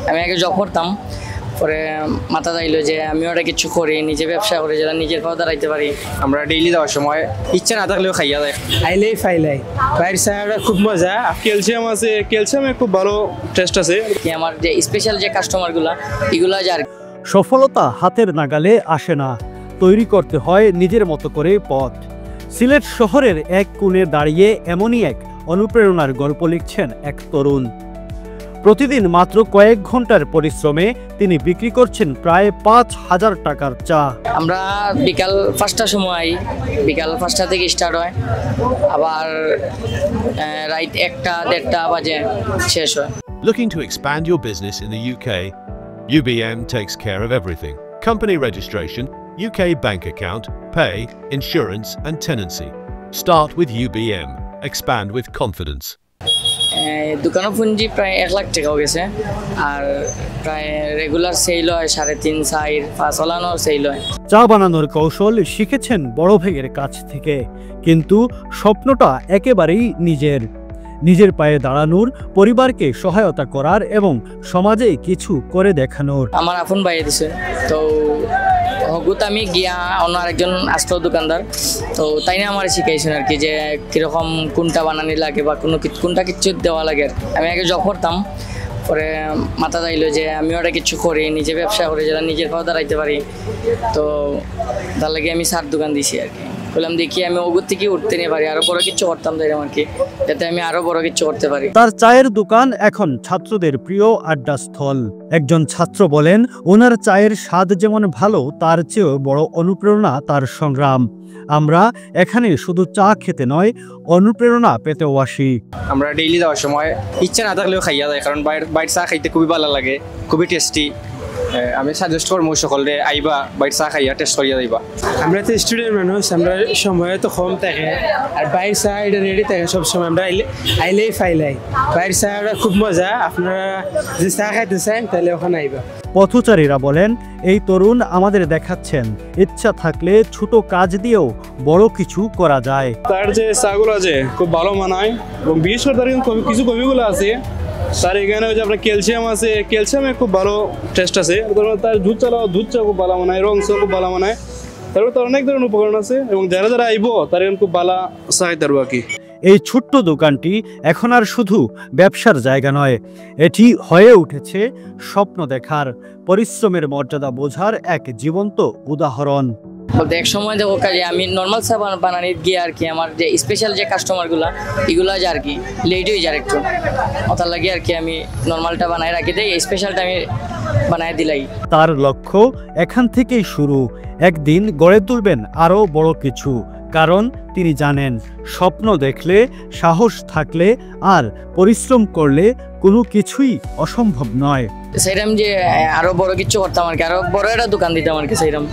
আমি আগে জব করতাম, পরে মাথা চাইলো যে আমি ওটা কিছু করি, নিজে ব্যবসা করি, যেটা নিজের পাও দাঁড়াইতে পারি। আমরা ডেইলি যাওয়ার সময় ইচ্ছা না থাকলেও খাইয়া যায়, আইলেই ফাইলাই। বাইরের চাটা খুব মজা, ক্যালসিয়াম আছে, ক্যালসিয়ামে খুব ভালো টেস্ট আছে। আমার যে স্পেশাল যে কাস্টমারগুলা এগুলা যার সফলতা হাতের নাগালে আসে না, তৈরি করতে হয় নিজের মতো করে পথ। সিলেট শহরের এক কোণে দাঁড়িয়ে এমনই এক অনুপ্রেরণার গল্প লিখছেন এক তরুণ। প্রতিদিন মাত্র কয়েক ঘন্টার পরিশ্রমে তিনি বিক্রি করছেন প্রায় ৫,০০০ টাকার চা। আমরা বিকাল ৫টার সময়, বিকাল ৫টা থেকে স্টার্ট হয়, আবার রাত ১টা-১.৫টা বাজে শেষ হয়। Looking to expand your business in the UK? UBM takes care of everything. Company registration, UK bank account, pay, insurance and tenancy. Start with UBM. Expand with confidence. দোকানের পুঁজি প্রায় ১ লাখ টাকাও গেছে, আর প্রায় রেগুলার সেল হয় ৩.৫, ৪, ৫ ওলানো সেল হয়। চা বানানোর কৌশল শিখেছেন বড় ভাইয়ের কাছ থেকে, কিন্তু স্বপ্নটা একেবারেই নিজের পায়ে দাঁড়ানোর, পরিবারকে সহায়তা করার এবং সমাজে কিছু করে দেখানোর। আমার আপন ভাই দিছে, তো হগুত আমি গিয়া অন্য আরেকজন আসতো দোকানদার, তো তাই না আমার শিখাইছেন আর কি, যে কীরকম কোনটা বানানি লাগে বা কোনটা কিছু দেওয়া লাগে। আমি আগে জব করতাম, পরে মাথা চাইলো যে আমি ওটা কিছু করি, নিজে ব্যবসা করি, যেটা নিজের পাও দাঁড়াইতে পারি। তো তার লাগে আমি চার দোকান দিছি আর কি। বললাম দেখি আমি ওগুর থেকে উঠতে নিয়ে পারি, আরো বড় কিছু করতাম তাই আর কি, যাতে আমি আরো বড় কিছু করতে পারি। তার চায়ের দোকান এখন ছাত্রদের প্রিয় আড্ডাস্থল। একজন ছাত্র বলেন, ওনার চায়ের স্বাদ যেমন ভালো, তার চেয়েও বড় অনুপ্রেরণা তার সংগ্রাম। আমরা এখানে শুধু চা খেতে নয়, অনুপ্রেরণা পেতেও আসি। আমরা ডেইলি যাওয়ার সময় ইচ্ছা না থাকলেও খাইয়া যায়, কারণ বাইরের চা খাইতে খুবই ভালো লাগে, খুবই টেস্টি। আমি সাজেস্ট করবো সকলে আইবা, বাইরের চা খাইয়া টেস্ট করিয়া যাইবা। আমরা তো স্টুডেন্ট মানুষ, আমরা সময় তো কম থাকে, আর বাইরের চা এটা রেডি থাকে সবসময়। আমরা আইলেই ফাইলাই। বাইরের চাটা খুব মজা, আপনারা যে চা খাইতে চান তাহলে ওখানে আইবা। পথচারীরা বলেন, এই তরুণ আমাদের দেখাচ্ছেন ইচ্ছা থাকলে ছোট কাজ দিয়েও বড় কিছু করা যায়। তার যে চাগুলো আছে খুব ভালো মানায়, এবং বিশেষ করে তার কিছু কবিগুলো আছে, তার এখানে যে আপনার ক্যালসিয়াম আছে, ক্যালসিয়ামে খুব ভালো টেস্ট আছে। তার দুধ চা খুব ভালো মানায়, রং চা খুব ভালো মানায়। তারপর তার অনেক ধরনের উপকরণ আছে, এবং যারা আইব তার এখানে খুব ভালো চাই তার আর কি। এই ছোট্ট দোকানটি এখন আর শুধু ব্যবসার জায়গা নয়, এটি হয়ে উঠেছে স্বপ্ন দেখার, পরিশ্রমের মর্যাদা বোঝার এক জীবন্ত উদাহরণ। এক সময় দেখো কাজে আমি নর্মাল চা বানানি গিয়ে আর কি, আমার যে স্পেশাল যে কাস্টমারগুলা এগুলা যে আর কি লেট হয়ে যায় একটু, ওটার লাগে আর কি আমি নর্মালটা বানাই রাখি দেই, স্পেশালটা আমি বানাই দিলাই। তার লক্ষ্য এখান থেকেই শুরু, একদিন গড়ে তুলবেন আরো বড় কিছু। কারণ তিনি জানেন, স্বপ্ন দেখলে, সাহস থাকলে আর পরিশ্রম করলে কোনো কিছুই অসম্ভব নয়। সেইরকম যে আরো বড় কিছু করতাম আর কি, আরো বড় একটা দোকান দিতাম আর কি সেইরকম।